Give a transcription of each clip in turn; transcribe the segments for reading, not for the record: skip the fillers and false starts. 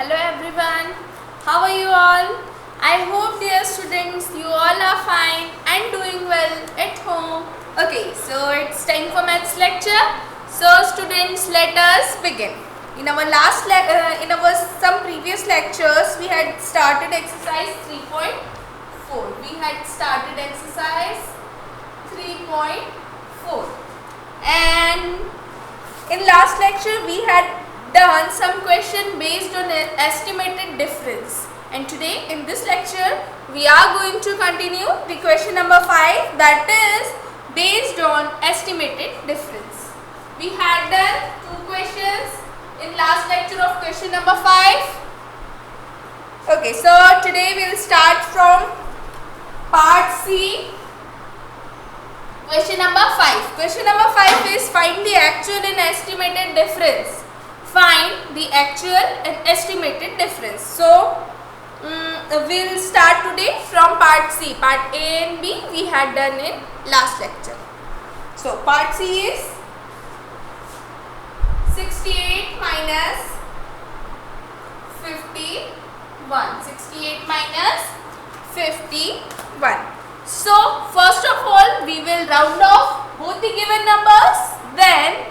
Hello everyone, how are you all? I hope dear students you all are fine and doing well at home. Okay, so it's time for maths lecture. So students, let us begin. In our some previous lectures we had started exercise 3.4. We had started exercise 3.4 and in last lecture we had done some question based on estimated difference, and today in this lecture we are going to continue the question number 5, that is based on estimated difference. We had done two questions in last lecture of question number 5. Okay, so today we will start from part C. Question number 5. Question number 5 is find the actual and estimated difference. Find the actual and estimated difference. So, we'll start today from part C. Part A and B we had done in last lecture. So, part C is 68 minus 51. 68 minus 51. So, first of all, we will round off both the given numbers. Then,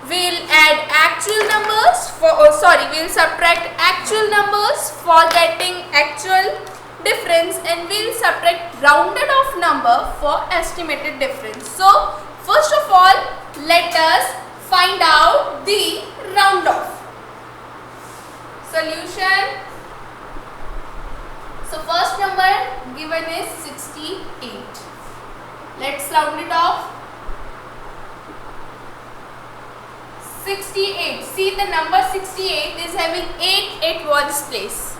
we'll add actual numbers we'll subtract actual numbers for getting actual difference, and we'll subtract rounded off number for estimated difference. So, first of all, let us find out the round off. Solution. So, first number given is 68. Let's round it off. 68. See, the number 68 is having 8 at one's place.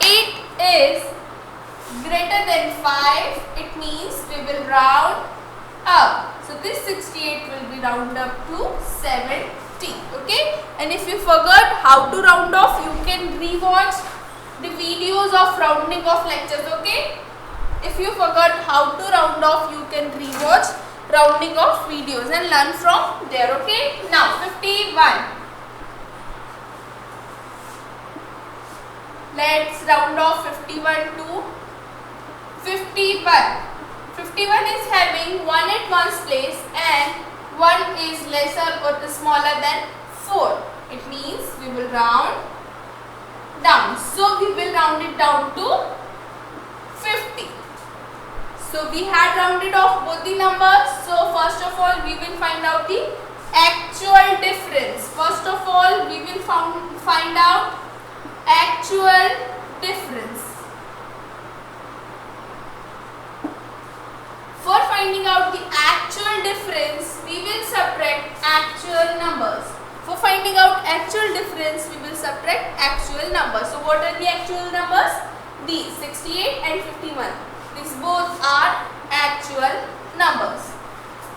8 is greater than 5. It means we will round up. So, this 68 will be round up to 70. Okay. And if you forgot how to round off, you can rewatch the videos of rounding off lectures. Okay. If you forgot how to round off, you can rewatch rounding off videos and learn from there. Okay. Now 51. Let's round off 51 to 51. 51 is having 1 at one's place and 1 is lesser or smaller than 4. It means we will round down. So we will round it down to 50. So we had rounded off both the numbers. So first of all we will find out the actual difference. First of all we will find out actual difference. For finding out the actual difference, we will subtract actual numbers. For finding out actual difference, we will subtract actual numbers. So what are the actual numbers? These 68 and 51. These both are actual numbers.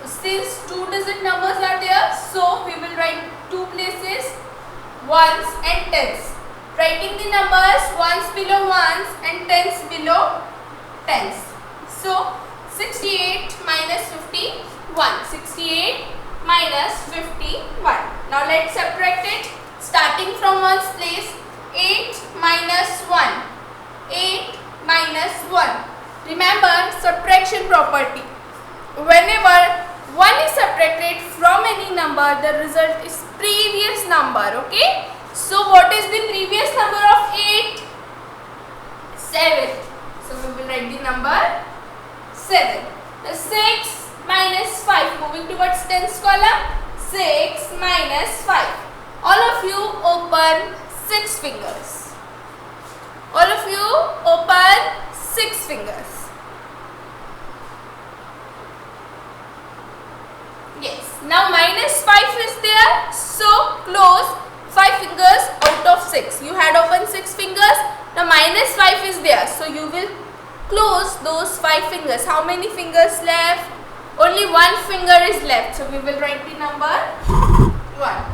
Since 2-digit numbers are there, so we will write 2 places ones and tens. Writing the numbers ones below ones and tens below tens. So 68 minus 51. 68 minus 51. Now let's subtract it. Starting from ones place, 8 minus 1. 8 minus 1. Remember subtraction property. Whenever 1 is subtracted from any number, the result is previous number. Okay. So what is the previous number of 8? 7. So we will write the number 7. The 6 minus 5. Moving towards tens column. 6 minus 5. All of you open 6 fingers. All of you open 6 fingers. Yes. Now minus 5 is there. So close 5 fingers out of 6. You had opened 6 fingers. Now minus 5 is there. So you will close those 5 fingers. How many fingers left? Only 1 finger is left. So we will write the number 1.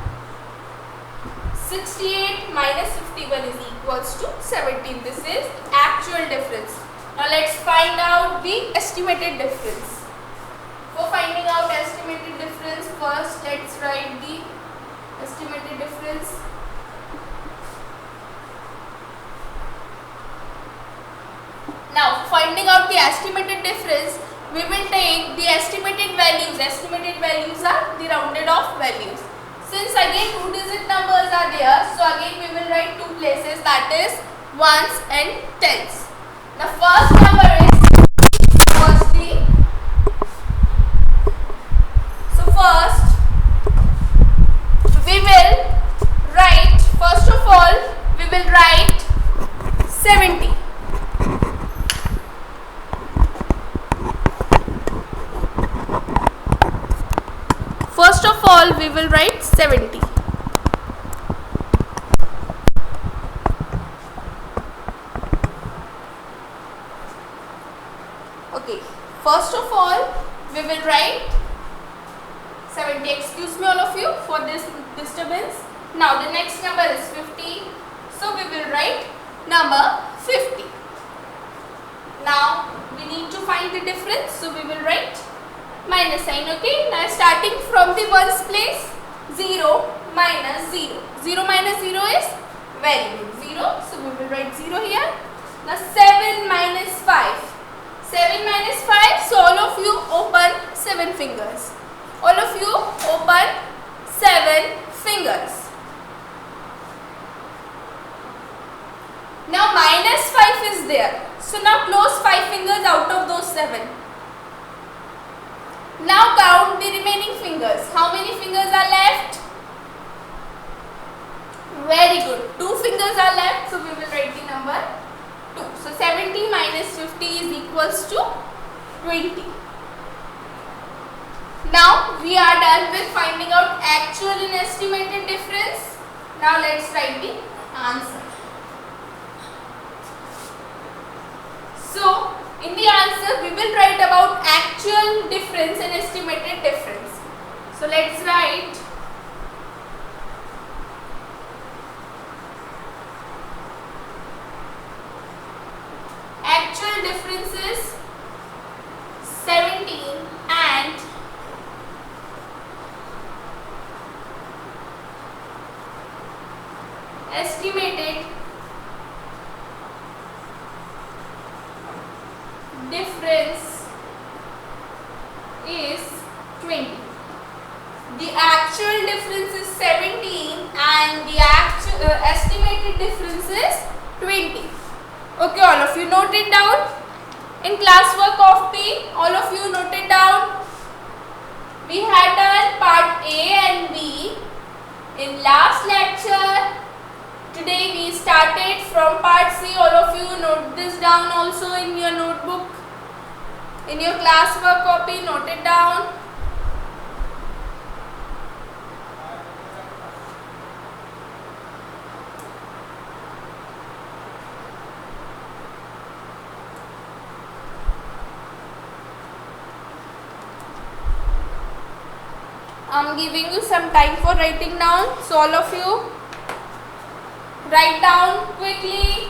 68 minus 51 is equals to 17. This is actual difference. Now let's find out the estimated difference. For finding out estimated difference, first let's write the estimated difference. out the estimated difference, we will take the estimated values. Estimated values are the rounded off values. Since again 2-digit numbers are there, so again we will write two places, that is ones and tens. The first number is firstly. So first we will write, first of all we will write 70. First of all we will write 70. Okay, first of all we will write 70. Excuse me all of you for this disturbance. Now the next number is 50. So we will write number 50. Now we need to find the difference. So we will write minus sign. Okay. Now starting from the ones place, 0 minus 0. 0 minus 0 is variable 0. So we will write 0 here. Now 7 minus 5. 7 minus 5. So all of you open 7 fingers. All of you open 7 fingers. Now minus 5 is there. So now close 5 fingers out of those 7. Now count the remaining fingers. How many fingers are left? Very good. 2 fingers are left. So we will write the number 2. So 70 minus 50 is equals to 20. Now we are done with finding out actual and estimated difference. Now let's write the answer. So in the answer we will write about actual difference and estimated difference. So let's write actual differences 17 and estimated difference is 20. The actual difference is 17 and the estimated difference is 20. Okay, all of you note it down. In classwork of P, all of you note it down. We had done part A and B in last lecture. Today we started from part C. All of you note this down also in your notebook. In your classwork copy, note it down. I'm giving you some time for writing down. So all of you write down quickly.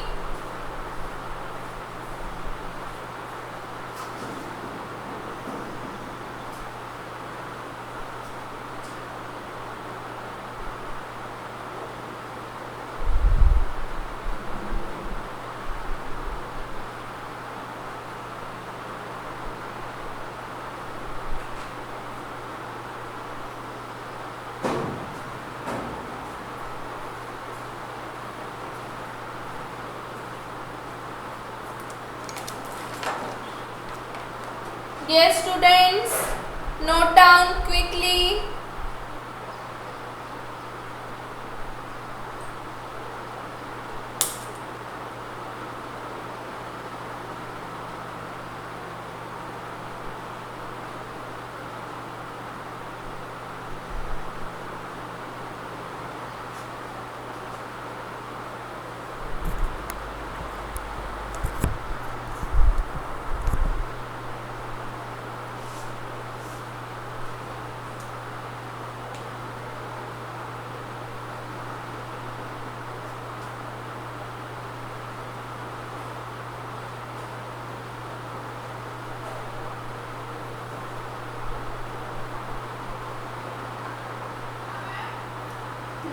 Dear students, note down quickly.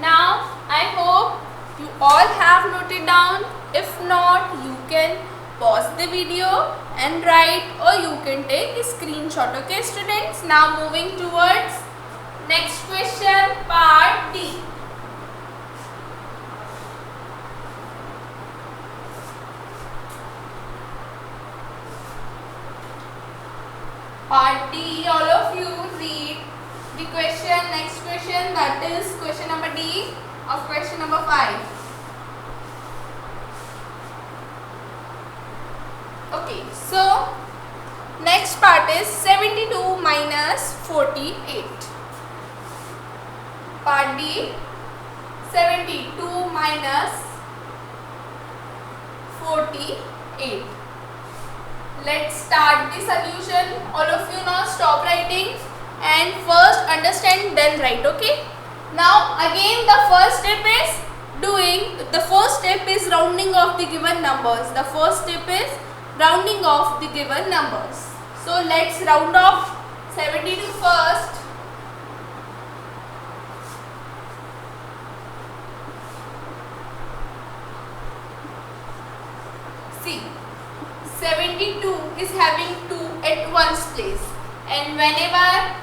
Now I hope you all have noted down. If not, you can pause the video and write, or you can take a screenshot. Okay students, now moving towards next question, part D. Part D, all of you read the question, next question, that is question number D of question number 5. Okay, so next part is 72 minus 48. Part D, 72 minus 48. Let's start the solution. All of you now stop writing and first understand, then write. Okay. Now again the first step is rounding off the given numbers. The first step is rounding off the given numbers. So let's round off 72 first. See, 72 is having 2 at ones place, and whenever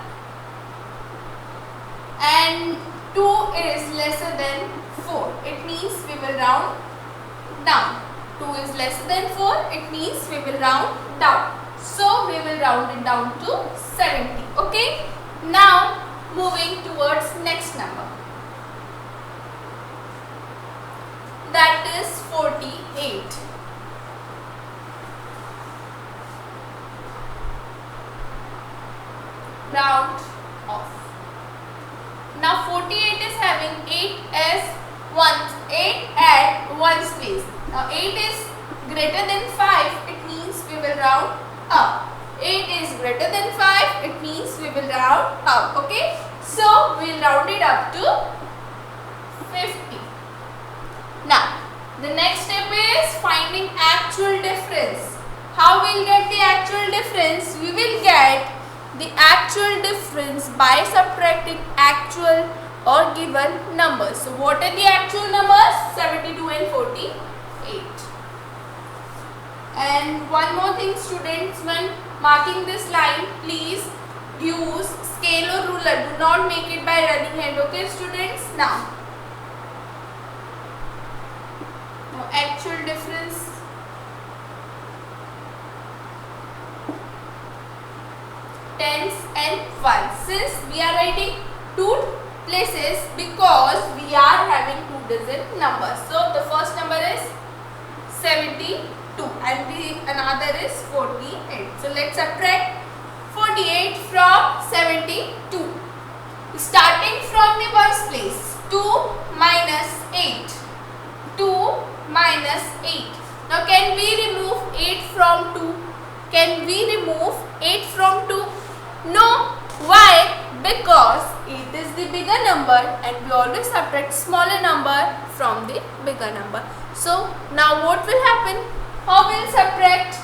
2 is lesser than 4, it means we will round down. 2 is lesser than 4, it means we will round down. So we will round it down to 70. Okay. Now moving towards next number, that is 48. Round off. Now 48 is having 8 at ones place. Now 8 is greater than 5, it means we will round up. 8 is greater than 5, it means we will round up. Okay. So we will round it up to 50. Now the next step is finding actual difference. How we will get the actual difference? We will get the actual difference by subtracting actual or given numbers. So what are the actual numbers? 72 and 48. And one more thing students, when marking this line, please use scale or ruler. Do not make it by running hand. Okay students. Now actual difference. Tens and ones. Since we are writing 2 places because we are having 2 digit numbers. So the first number is 72 and the another is 48. So let's subtract 48 from 72. Starting from the ones place, 2 minus 8. 2 minus 8. Now can we remove 8 from 2? Can we remove 8 from 2? No. Why? Because 8 is the bigger number and we always subtract smaller number from the bigger number. So now what will happen? How will subtract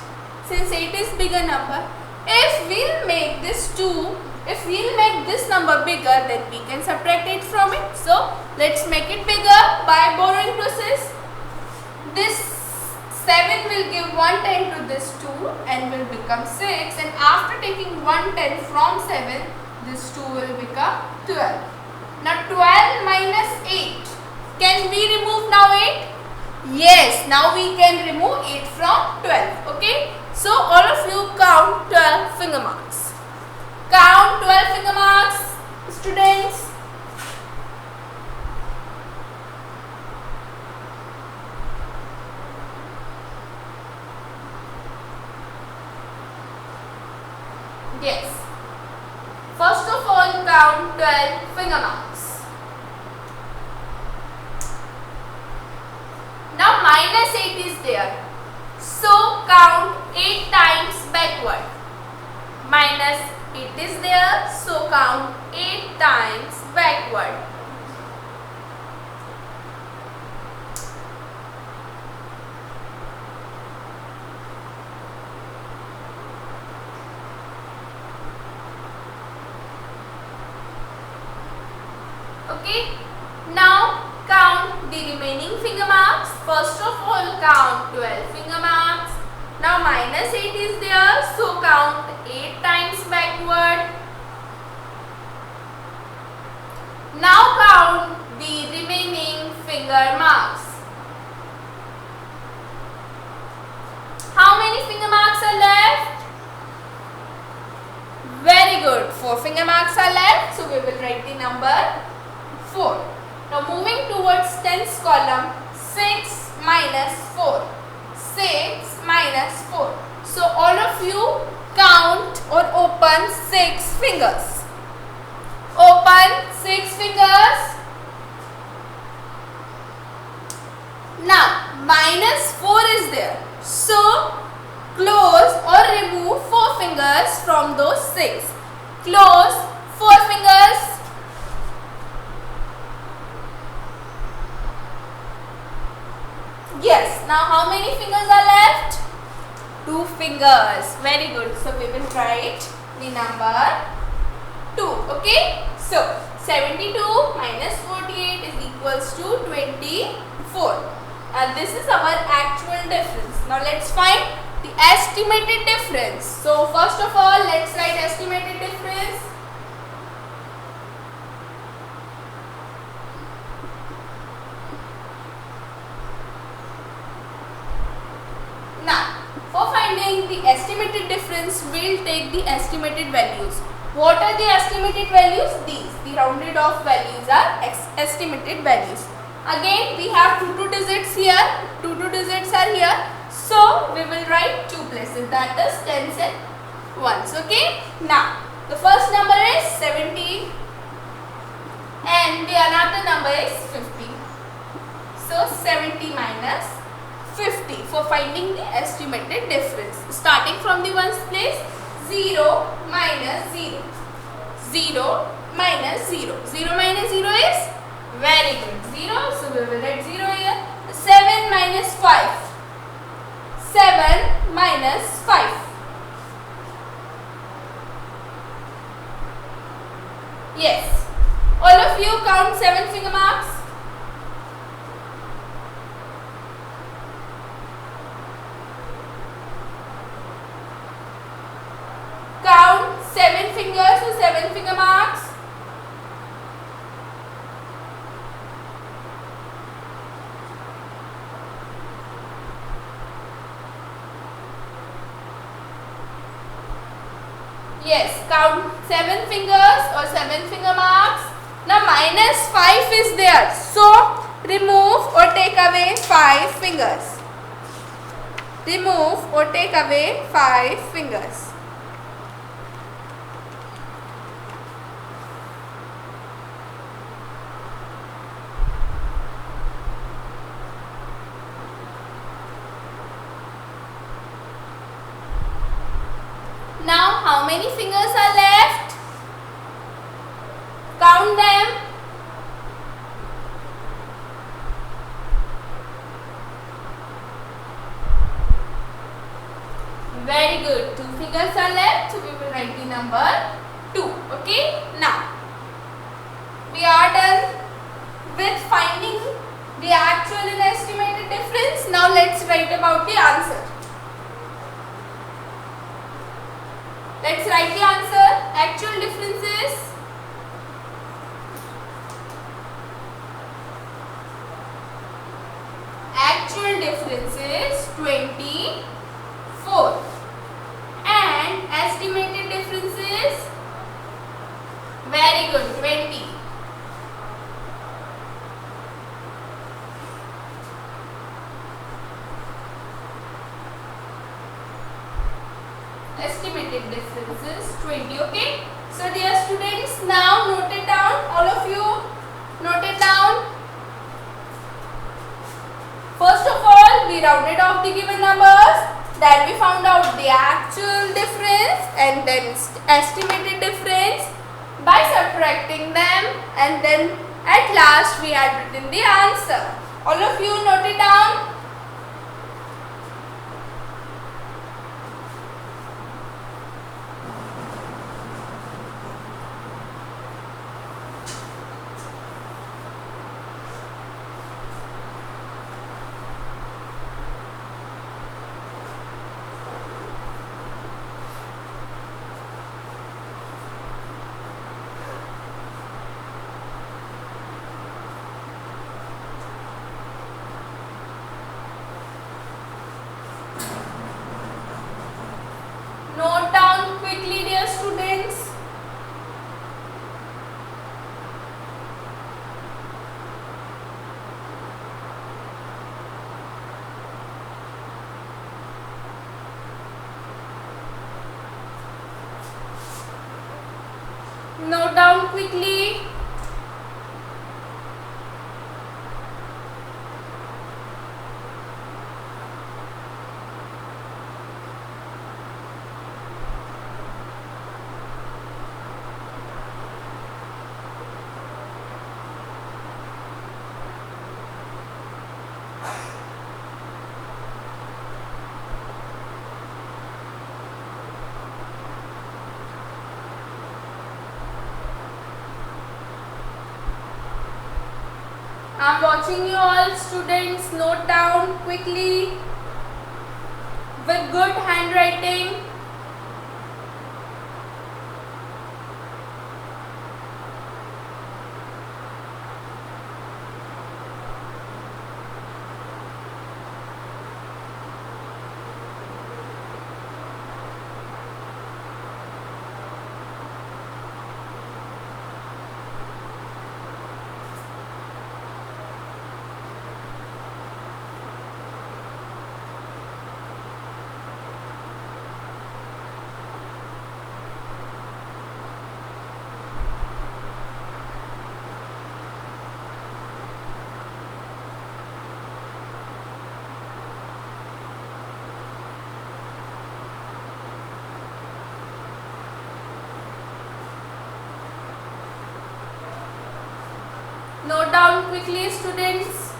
since 8 is bigger number? If we'll make this 2, if we'll make this number bigger, then we can subtract it from it. So let's make it bigger by borrowing process. This 7 will give 110 to this 2 and will become 6, and after taking 110 from 7, this 2 will become 12. Now 12 minus 8. Can we remove now 8? Yes, now we can remove 8 from 12. Okay. So all of you count 12 finger marks. Count 12 finger marks, students. Yes. First of all, count 12 finger marks. Now minus 8 is there. So count 8 times backward. Minus 8 is there. So count 8 times backward. Okay. Now count the remaining finger marks. First of all, count 12 finger marks. Now minus 8 is there, so count 8 times backward. Now count the remaining finger marks. How many finger marks are left? Very good. 4 finger marks are left, so we will write the number 4. Now moving towards tens column, 6 minus 4. 6 minus 4. So all of you count or open 6 fingers. Open 6 fingers. Now minus 4 is there. So close or remove 4 fingers from those 6. Close 4 fingers. Yes. Now how many fingers are left? 2 fingers. Very good. So we will write the number 2. Okay. So 72 minus 48 is equals to 24. And this is our actual difference. Now let's find the estimated difference. So first of all, let's write estimated difference. Now, for finding the estimated difference, we'll take the estimated values. What are the estimated values? These. The rounded off values are estimated values. Again, we have two digits here. Two digits are here. So, we will write 2 places. That is tens and ones. Okay. Now, the first number is 70 and the another number is 50. So, 70 minus 50 for finding the estimated difference. Starting from the ones place, 0 minus 0. 0 minus 0. 0 minus 0 is? Very good. 0. So, we will write 0 here. 7 minus 5. 7 minus 5. Yes. All of you count 7 finger marks. Count 7 fingers or 7 finger marks. Yes, count 7 fingers or 7 finger marks. Now minus 5 is there. So remove or take away 5 fingers. Remove or take away 5 fingers. Now how many fingers are left? Count them. Very good. 2 fingers are left. So we will write the number 2. Okay. Now we are done with finding the actual and estimated difference. Now let's write about the answer. Let's write the answer. Actual difference is actual difference is 24 and estimated difference is very good 20. Estimated difference is 20. Okay. So dear students, now note it down. All of you note it down. First of all, we rounded off the given numbers. Then we found out the actual difference and then estimated difference by subtracting them, and then at last we had written the answer. All of you note it down. Note down quickly. I'm watching you all students. Note down quickly with good handwriting. Note down quickly, students.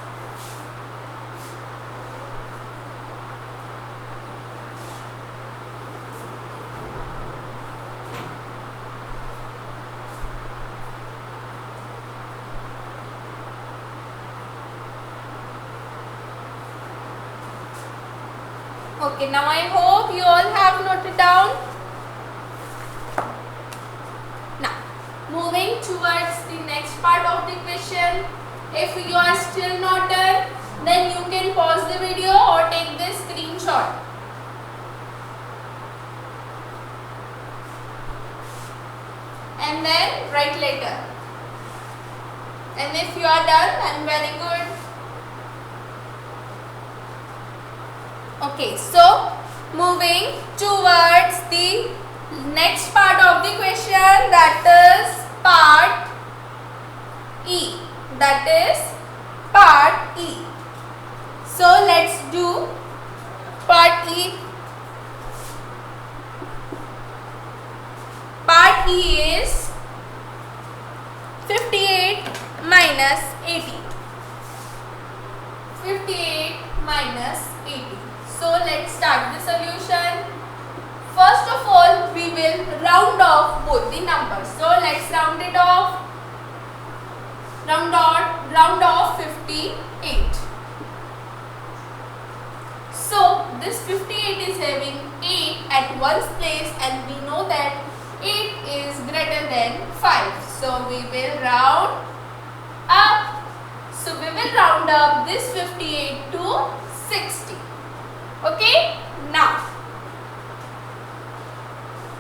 Okay, now I hope you all have noted down. Now, moving towards the next part of the question. If you are still not done, then you can pause the video or take this screenshot. And then write later. And if you are done, then very good. Okay, so moving towards the next part of the question, that is part E. That is part E. So let's do part E. Part E is 58 minus 80. 58 minus 80. So let's start the solution. First of all, we will round off both the numbers. So let's round it off. Round off 58. So this 58 is having 8 at one's place, and we know that 8 is greater than 5. So we will round up. So we will round up this 58 to 60. Okay, now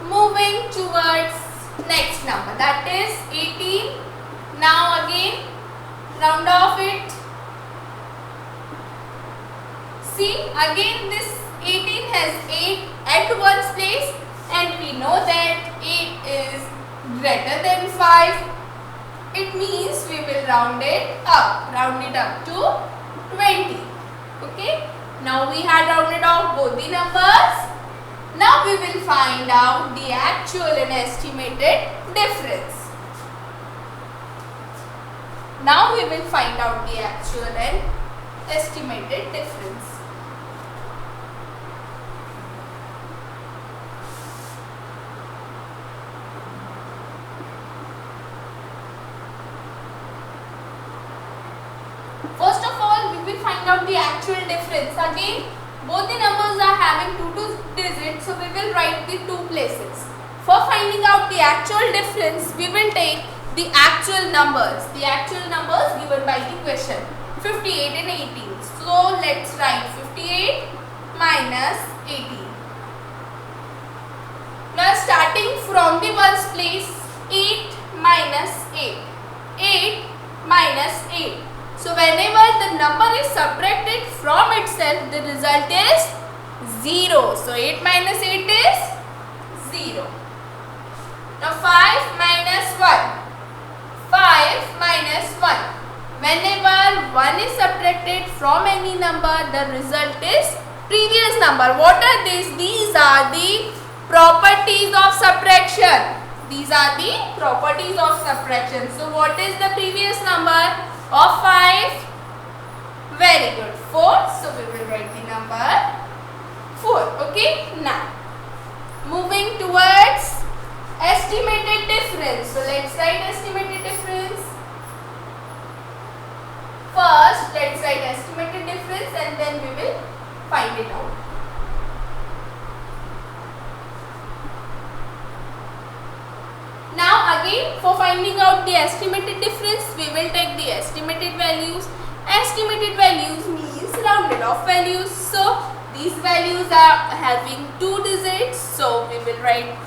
moving towards next number, that is 18. Now again round off it. See, again this 18 has 8 at one's place, and we know that 8 is greater than 5. It means we will round it up to 20. Okay. Now we had rounded off both the numbers. Now we will find out the actual and estimated difference. Now we will find out the actual and estimated difference. First of all, we will find out the actual difference. Again, both the numbers are having 2 digits, so we will write the 2 places. For finding out the actual difference, we will take the actual numbers. The actual numbers given by the question, 58 and 18. So let's write 58 minus 18. Now starting from the ones place, 8 minus 8. 8 minus 8. So whenever the number is subtracted from itself, the result is 0. So 8 minus 8 is 0. Now 5 minus 1. 5 minus 1. Whenever 1 is subtracted from any number, the result is previous number. What are these? These are the properties of subtraction. These are the properties of subtraction. So what is the previous number of 5? Very good. 4. So we will write the number 4. Okay. Now moving towards estimated difference. So let's write estimated difference. First let's write estimated difference and then we will find it out. Now again, for finding out the estimated difference, we will take the estimated values. Estimated values means rounded off values. So these values are having 2 digits. So we will write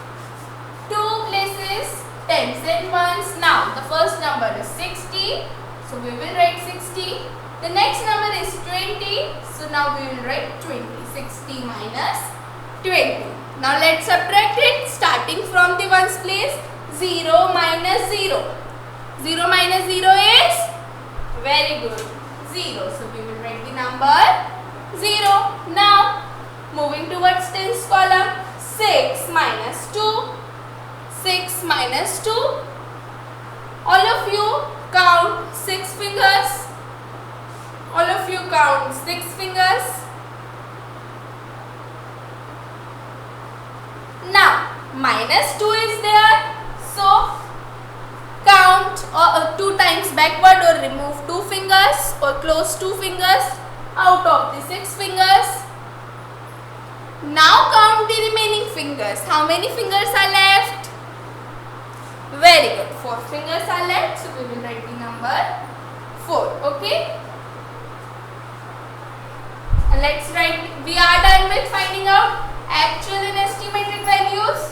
2 places, tens and ones. Now the first number is 60. So we will write 60. The next number is 20. So now we will write 20. 60 minus 20. Now let's subtract it starting from the ones place. 0 minus 0. 0 minus 0 is? Very good. 0. So we will write the number 0. Now moving towards tens column. 6 minus 2. 6 minus 2. All of you count 6 fingers. All of you count 6 fingers. Now minus 2 is there. So count 2 times backward or remove 2 fingers or close 2 fingers out of the 6 fingers. Now count the remaining fingers. How many fingers are left? Very good. 4 fingers are left. So we will write the number 4. Okay. And let's write. We are done with finding out actual and estimated values.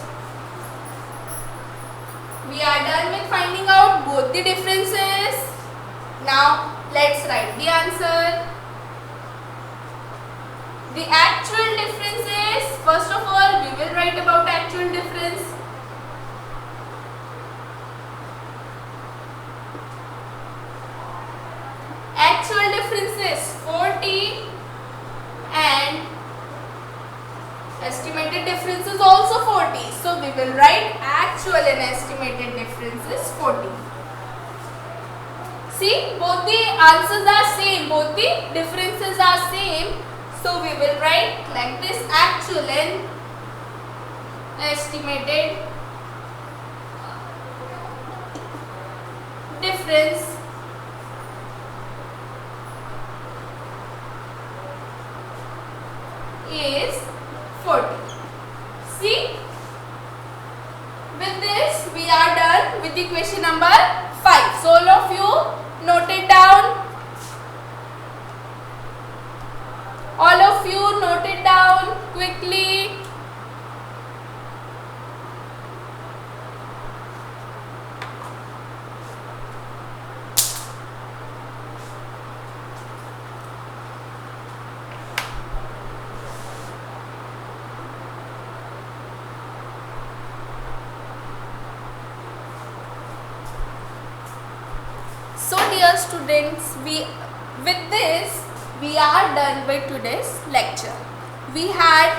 We are done with finding out both the differences. Now let's write the answer. The actual difference is, first of all, we will write about actual difference. Actual difference is 40 and estimated difference is also 40. So we will write actual and estimated difference is 40. See, both the answers are same, both the differences are same. So we will write like this: actual and estimated difference is 40. See, with this we are done with the question number 5. So all of you note it down. All of you note it down quickly. So dear students, with this we are done with today's lecture. We had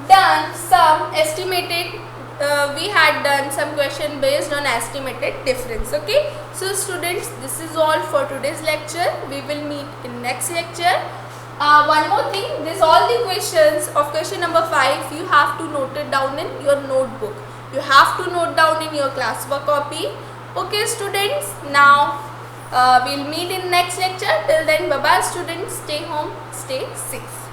done some question based on estimated difference. Okay, so students, this is all for today's lecture. We will meet in next lecture. One more thing, this all the questions of question number 5 you have to note it down in your notebook. You have to note down in your classwork copy. Okay students, now we'll meet in next lecture. Till then, bye bye students. Stay home, stay safe.